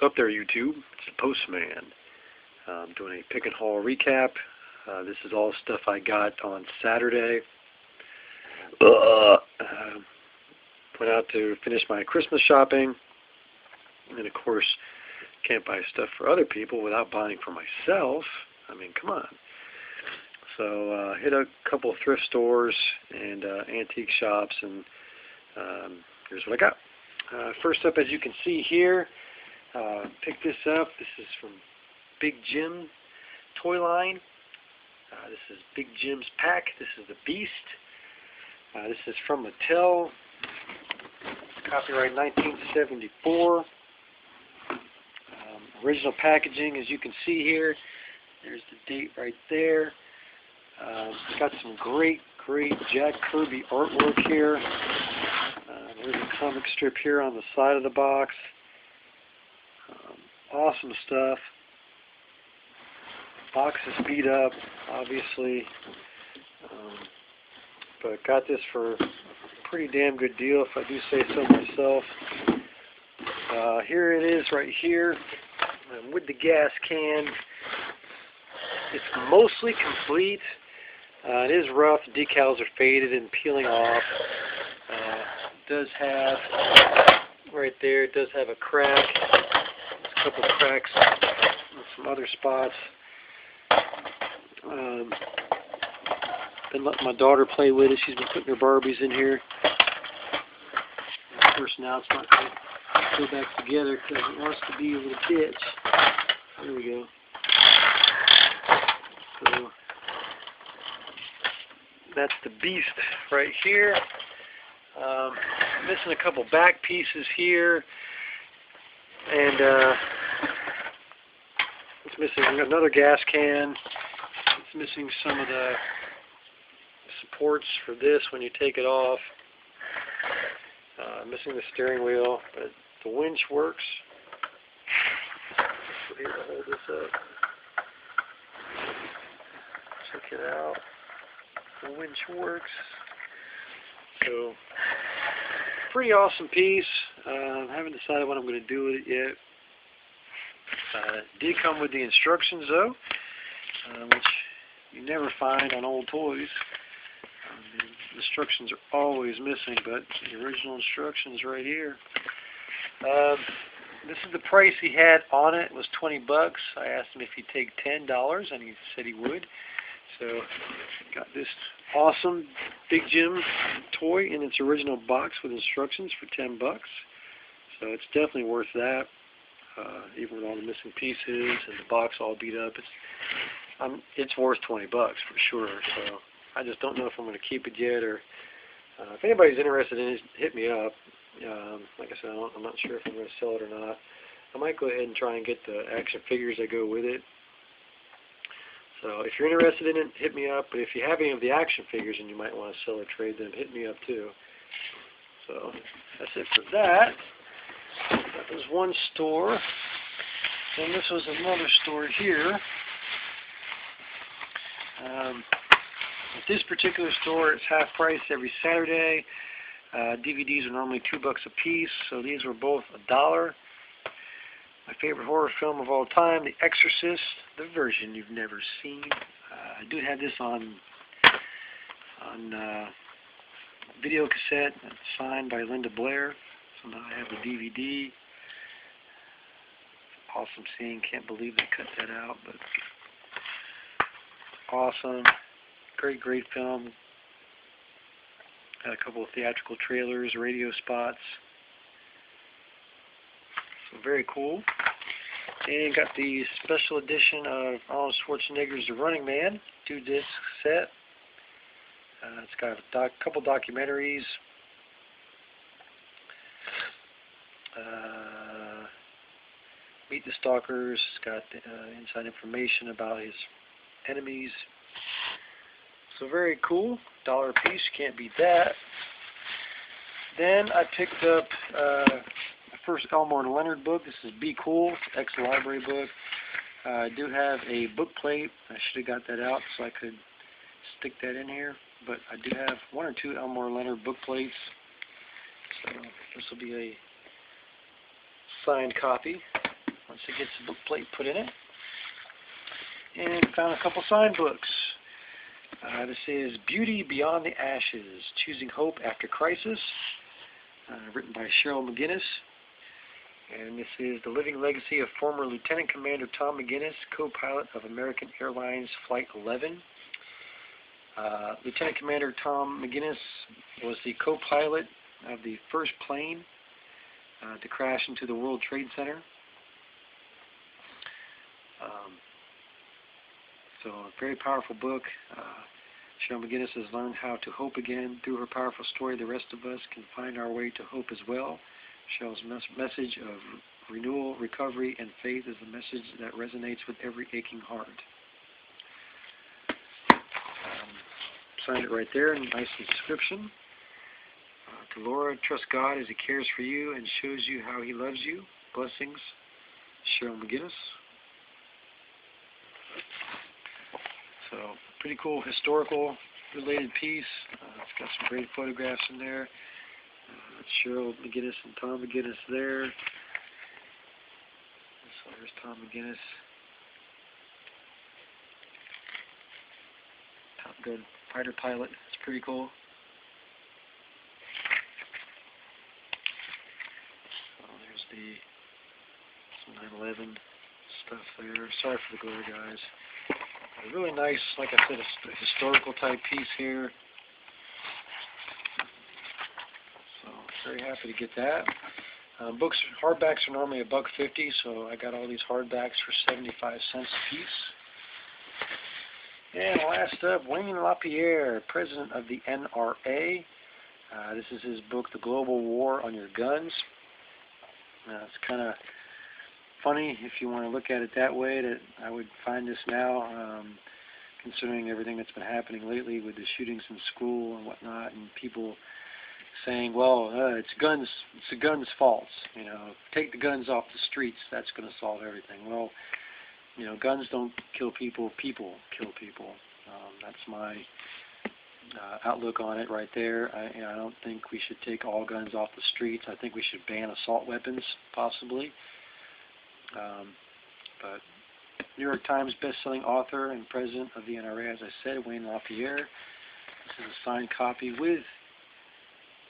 What's up there, YouTube? It's the Postman. I'm doing a pick and haul recap. This is all stuff I got on Saturday. Went out to finish my Christmas shopping, and of course, can't buy stuff for other people without buying for myself. I mean, come on. So hit a couple of thrift stores and antique shops, and here's what I got. First up, as you can see here, picked this up. This is from Big Jim toy line. This is Big Jim's pack. This is the Beast. This is from Mattel. Copyright 1974. Original packaging, as you can see here. There's the date right there. It's got some great Jack Kirby artwork here. There's a comic strip here on the side of the box. Awesome stuff. Box is beat up, obviously, but got this for a pretty damn good deal, if I do say so myself. Here it is right here with the gas can. It's mostly complete. It is rough. The decals are faded and peeling off. It does have, right there, it does have a crack. There's a couple of cracks in some other spots. Been letting my daughter play with it. She's been putting her Barbies in here. And of course, now it's not going to go back together because it wants to be a little bitch. There we go. So that's the Beast right here. Missing a couple back pieces here, and it's missing another gas can. It's missing some of the supports for this when you take it off. Missing the steering wheel, but the winch works. So here, I'll hold this up. Check it out. The winch works. So, pretty awesome piece. I haven't decided what I'm going to do with it yet. Did come with the instructions though, which you never find on old toys. The instructions are always missing, but the original instructions right here. This is the price he had on it. It was $20. I asked him if he'd take $10, and he said he would. So, got this awesome Big Jim toy in its original box with instructions for $10. So it's definitely worth that, even with all the missing pieces and the box all beat up. It's worth $20 for sure. So I just don't know if I'm going to keep it yet, or if anybody's interested in it, hit me up. Like I said, I'm not sure if I'm going to sell it or not. I might go ahead and try and get the action figures that go with it. So if you're interested in it, hit me up. But if you have any of the action figures and you might want to sell or trade them, hit me up too. So that's it for that. That was one store. Then this was another store here. At this particular store, it's half price every Saturday. DVDs are normally $2 a piece, so these were both $1. My favorite horror film of all time, The Exorcist, the version you've never seen. I do have this on video cassette, signed by Linda Blair. So now I have the DVD. Awesome scene. Can't believe they cut that out, but awesome. Great film. Got a couple of theatrical trailers, radio spots. So very cool. And got the special edition of Arnold Schwarzenegger's The Running Man, 2-disc set. It's got a couple documentaries. Meet the Stalkers. It's got inside information about his enemies. So very cool. $1 a piece. Can't beat that. Then I picked up my first Elmore Leonard book. This is Be Cool, ex-library book. I do have a book plate. I should have got that out so I could stick that in here. But I do have 1 or 2 Elmore Leonard book plates. So this will be a signed copy. once it gets the book plate put in it. And found a couple signed books. This is Beauty Beyond the Ashes, Choosing Hope After Crisis, written by Cheryl McGinnis. And this is The Living Legacy of Former Lieutenant Commander Tom McGinnis, co-pilot of American Airlines Flight 11. Lieutenant Commander Tom McGinnis was the co-pilot of the first plane to crash into the World Trade Center. So a very powerful book. Cheryl McGinnis has learned how to hope again. Through her powerful story, the rest of us can find our way to hope as well. Cheryl's message of renewal, recovery, and faith is a message that resonates with every aching heart. Signed it right there in a nice inscription. To Laura, trust God as He cares for you and shows you how He loves you. Blessings, Cheryl McGinnis. So, pretty cool historical related piece. It's got some great photographs in there. Cheryl McGinnis and Tom McGinnis there. So here's Tom McGinnis. Top Gun fighter pilot. It's pretty cool. So there's the 9/11 stuff there. Sorry for the glare, guys. A really nice, like I said, a historical type piece here. So very happy to get that. Books, hardbacks are normally $1.50, so I got all these hardbacks for 75 cents a piece. And last up, Wayne LaPierre, president of the NRA. This is his book, The Global War on Your Guns. It's kind of funny if you want to look at it that way, that I would find this now, considering everything that's been happening lately with the shootings in school and whatnot, and people saying, well, it's the guns' fault. You know, take the guns off the streets, that's going to solve everything. Well, you know, guns don't kill people, people kill people. That's my outlook on it right there. I don't think we should take all guns off the streets. I think we should ban assault weapons, possibly. But New York Times best-selling author and president of the NRA, as I said, Wayne LaPierre. This is a signed copy with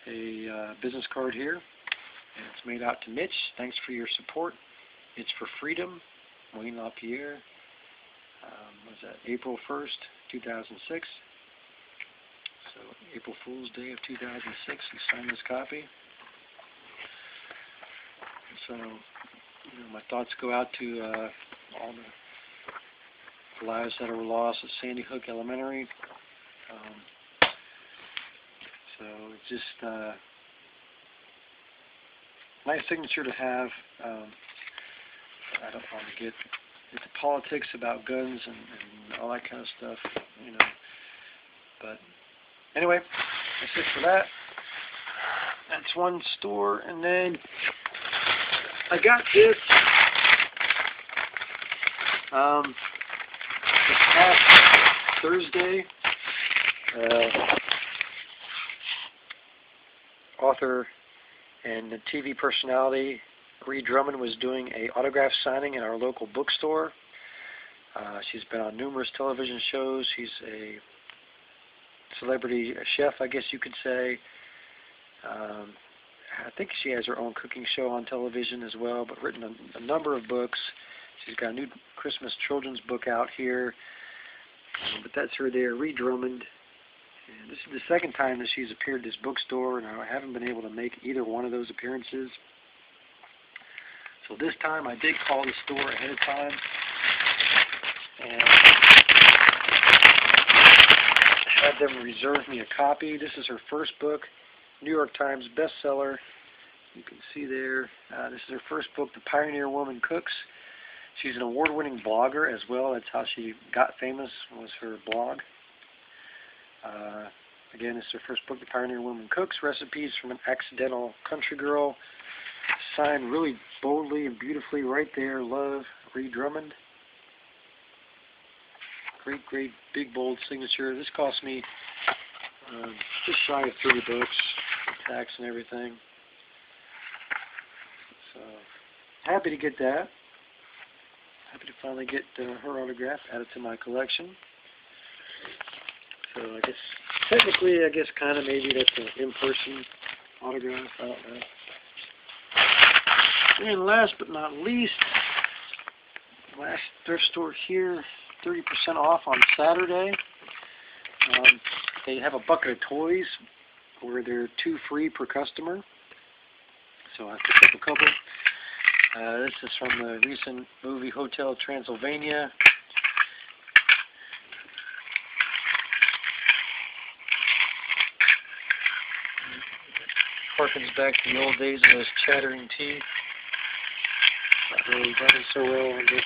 a business card here. And it's made out to Mitch. Thanks for your support. It's for freedom. Wayne LaPierre. Was that April 1st, 2006? So April Fool's Day of 2006. He signed this copy. So, you know, my thoughts go out to all the lives that were lost at Sandy Hook Elementary. So it's just nice signature to have. I don't want to get into politics about guns and all that kind of stuff, you know. But anyway, that's it for that. That's one store, and then I got this this past Thursday. Author and the TV personality Ree Drummond was doing an autograph signing in our local bookstore. She's been on numerous television shows. She's a celebrity chef, I guess you could say. I think she has her own cooking show on television as well, but written a number of books. She's got a new Christmas children's book out here. But that's her there, Ree Drummond. And this is the second time that she's appeared at this bookstore, and I haven't been able to make either one of those appearances. So this time I did call the store ahead of time and had them reserve me a copy. This is her first book, New York Times bestseller. You can see there, this is her first book, The Pioneer Woman Cooks. She's an award-winning blogger as well. That's how she got famous, was her blog. Again, this is her first book, The Pioneer Woman Cooks, Recipes from an Accidental Country Girl. Signed really boldly and beautifully right there, Love, Ree Drummond. Great, great, big, bold signature. This cost me just shy of $30, tax and everything. So, happy to get that. finally get her autograph added to my collection. So I guess, technically, kind of maybe that's an in-person autograph. I don't know. And last but not least, last thrift store here, 30% off on Saturday. They have a bucket of toys where they're 2 free per customer. So I picked up a couple. This is from the recent movie Hotel Transylvania. Harkens back to the old days of those chattering teeth. Not really running so well on the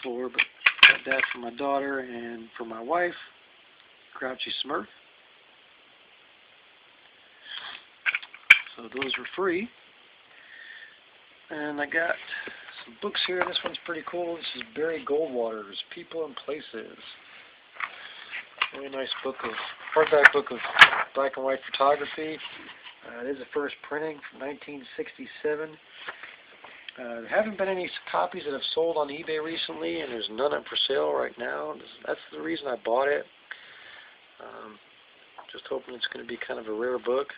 floor, but got that for my daughter and for my wife, Grouchy Smurf. So those were free. And I got some books here. This one's pretty cool. This is Barry Goldwater's People and Places. Really nice book of hardback book of black and white photography. It is the first printing from 1967. There haven't been any copies that have sold on eBay recently, and there's none up for sale right now. That's the reason I bought it. Just hoping it's going to be kind of a rare book.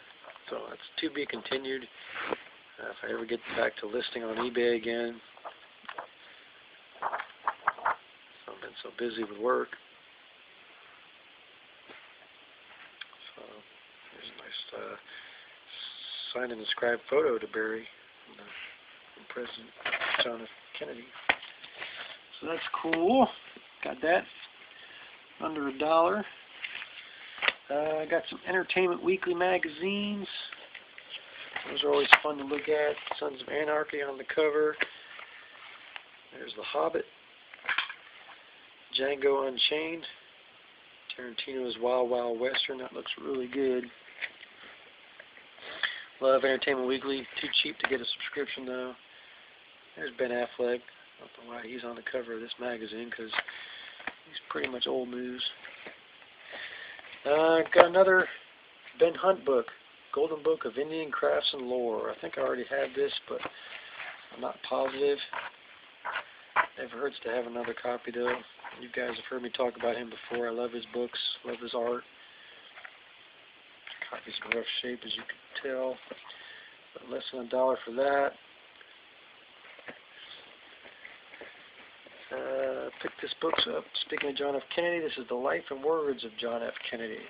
So that's to be continued. If I ever get back to listing on eBay again. So I've been so busy with work. So here's a nice signed and inscribed photo to Barry from President John F. Kennedy. So that's cool. Got that under $1. I got some Entertainment Weekly magazines. Those are always fun to look at. Sons of Anarchy on the cover. There's The Hobbit. Django Unchained. Tarantino's Wild Wild Western. That looks really good. Love Entertainment Weekly. Too cheap to get a subscription though. There's Ben Affleck. I don't know why he's on the cover of this magazine because he's pretty much old news. Got another Ben Hunt book. Golden Book of Indian Crafts and Lore. I think I already had this, but I'm not positive. Never hurts to have another copy, though. You guys have heard me talk about him before. I love his books, love his art. Copy's in rough shape, as you can tell. But less than $1 for that. Picked this book up. Speaking of John F. Kennedy, this is The Life and Words of John F. Kennedy.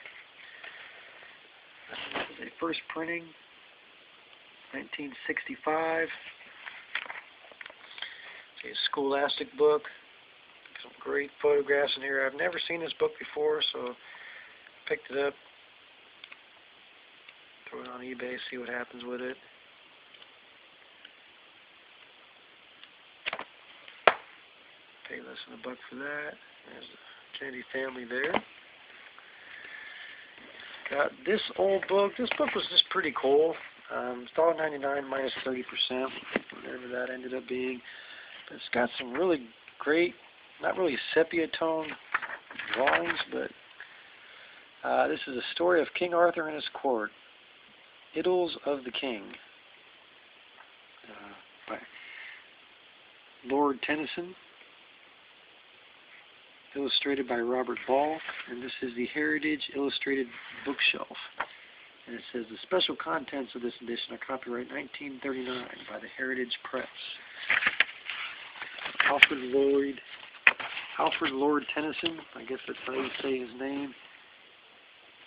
This is a first printing, 1965. It's a scholastic book. Some great photographs in here. I've never seen this book before, so picked it up. Throw it on eBay, see what happens with it. Pay less than $1 for that. There's the Kennedy family there. Got this old book. This book was just pretty cool. It's $1.99 minus 30%, whatever that ended up being. But it's got some really great, not really sepia tone drawings, but this is a story of King Arthur and his court. Idylls of the King by Lord Tennyson. Illustrated by Robert Ball, and this is the Heritage Illustrated Bookshelf. And it says the special contents of this edition are copyright 1939 by the Heritage Press. Alfred Lord Tennyson, I guess that's how you say his name.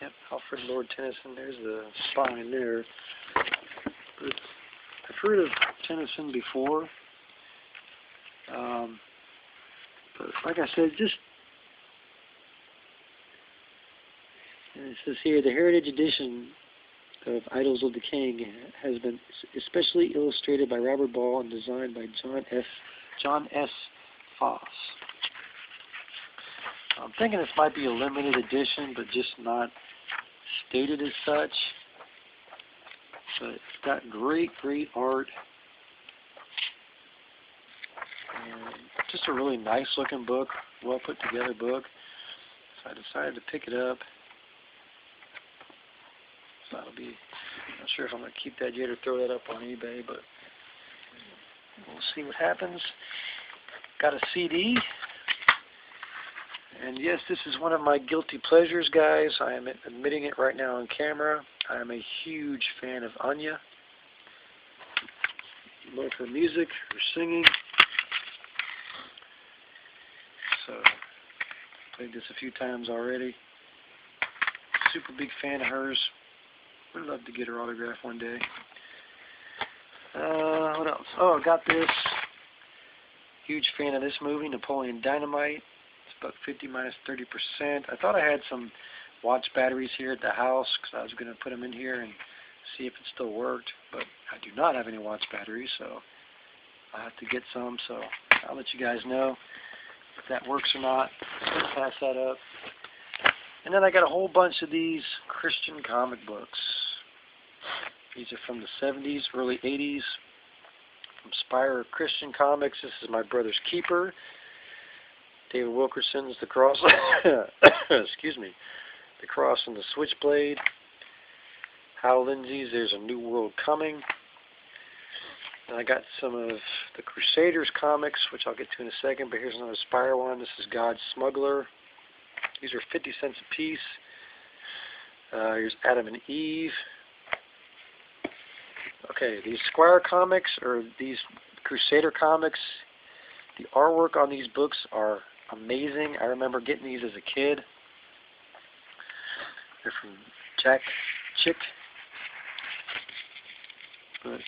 Yep, Alfred Lord Tennyson, there's the spine there. But I've heard of Tennyson before. But like I said, just and it says here, the Heritage Edition of Idylls of the King has been especially illustrated by Robert Ball and designed by John S. Foss. I'm thinking this might be a limited edition, but just not stated as such. But it's got great art. And just a really nice looking book, well put together book. So I decided to pick it up. So that'll be, I'm not sure if I'm going to keep that yet or throw that up on eBay, but we'll see what happens. got a CD. And yes, this is one of my guilty pleasures, guys. I am admitting it right now on camera. I am a huge fan of Anya. Love her music, her singing. So, played this a few times already. Super big fan of hers. Would love to get her autograph one day. What else? Oh, I got this. Huge fan of this movie, Napoleon Dynamite. It's about 50 minus 30%. I thought I had some watch batteries here at the house because I was going to put them in here and see if it still worked, but I do not have any watch batteries, so I'll have to get some. So I'll let you guys know if that works or not. I'm going to pass that up. And then I got a whole bunch of these Christian comic books. These are from the 70s, early 80s, from Spire Christian Comics. This is My Brother's Keeper. David Wilkerson's The Cross. Excuse me. The Cross and the Switchblade. Hal Lindsey's There's a New World Coming. And I got some of the Crusaders comics, which I'll get to in a second, but here's another Spire one. This is God's Smuggler. These are 50 cents a piece. Here's Adam and Eve. Okay, these Squire comics, or these Crusader comics, the artwork on these books are amazing. I remember getting these as a kid. They're from Jack Chick. But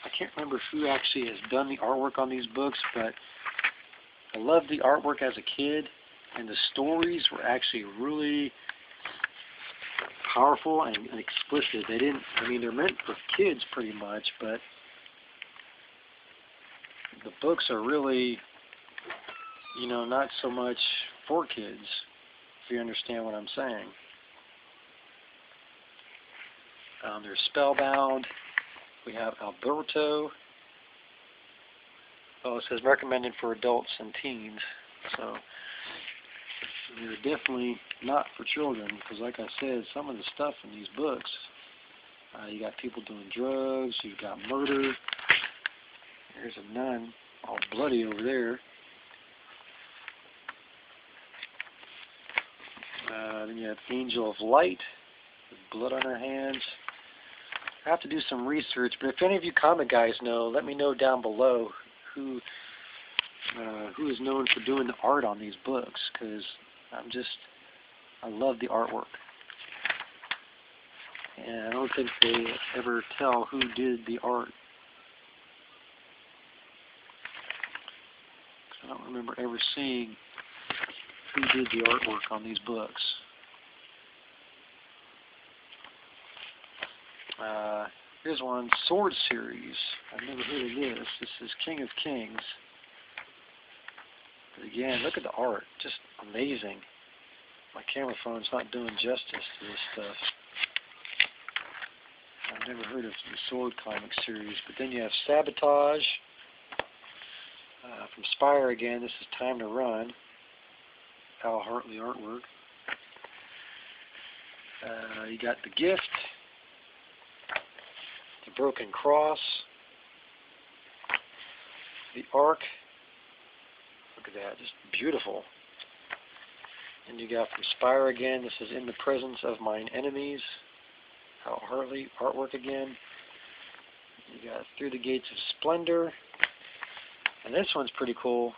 I can't remember who actually has done the artwork on these books, but I loved the artwork as a kid, and the stories were actually really powerful and explicit. They didn't, I mean, they're meant for kids pretty much, but the books are really, you know, not so much for kids, if you understand what I'm saying. There's Spellbound. We have Alberto. Oh, it says recommended for adults and teens. So they're definitely not for children, because like I said, some of the stuff in these books, you got people doing drugs, you've got murder. There's a nun all bloody over there. Then you have Angel of Light with blood on her hands. I have to do some research, but if any of you comic guys know, let me know down below who is known for doing the art on these books, because I love the artwork. And I don't think they ever tell who did the art. I don't remember ever seeing who did the artwork on these books. Here's one, Sword Series. I've never heard of this. This is King of Kings. But again, look at the art. Just amazing. My camera phone's not doing justice to this stuff. I've never heard of the Sword comic series. But then you have Sabotage. From Spire again, this is Time to Run. Al Hartley artwork. You got The Gift. The Broken Cross. The Ark. Look at that, just beautiful. And you got from Spire again, this is In the Presence of Mine Enemies. Al Hartley artwork again. You got Through the Gates of Splendor. And this one's pretty cool.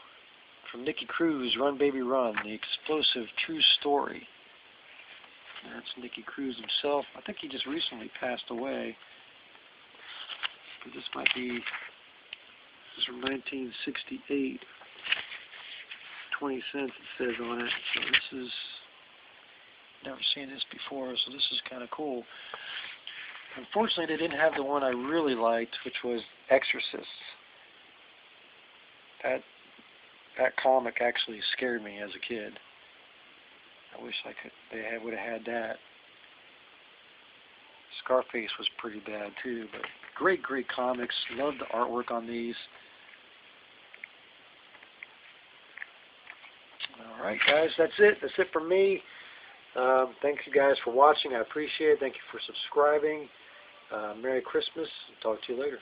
From Nicky Cruz, Run Baby Run, the explosive true story. And that's Nicky Cruz himself. I think he just recently passed away. But this might be, this is from 1968. 20 cents it says on it. So this is, never seen this before, so this is kind of cool. Unfortunately, they didn't have the one I really liked, which was Exorcists. That comic actually scared me as a kid. I wish they would have had that. Scarface was pretty bad too, but great comics. Love the artwork on these. Alright guys, that's it. That's it for me. Thanks you guys for watching. I appreciate it. Thank you for subscribing. Merry Christmas. Talk to you later.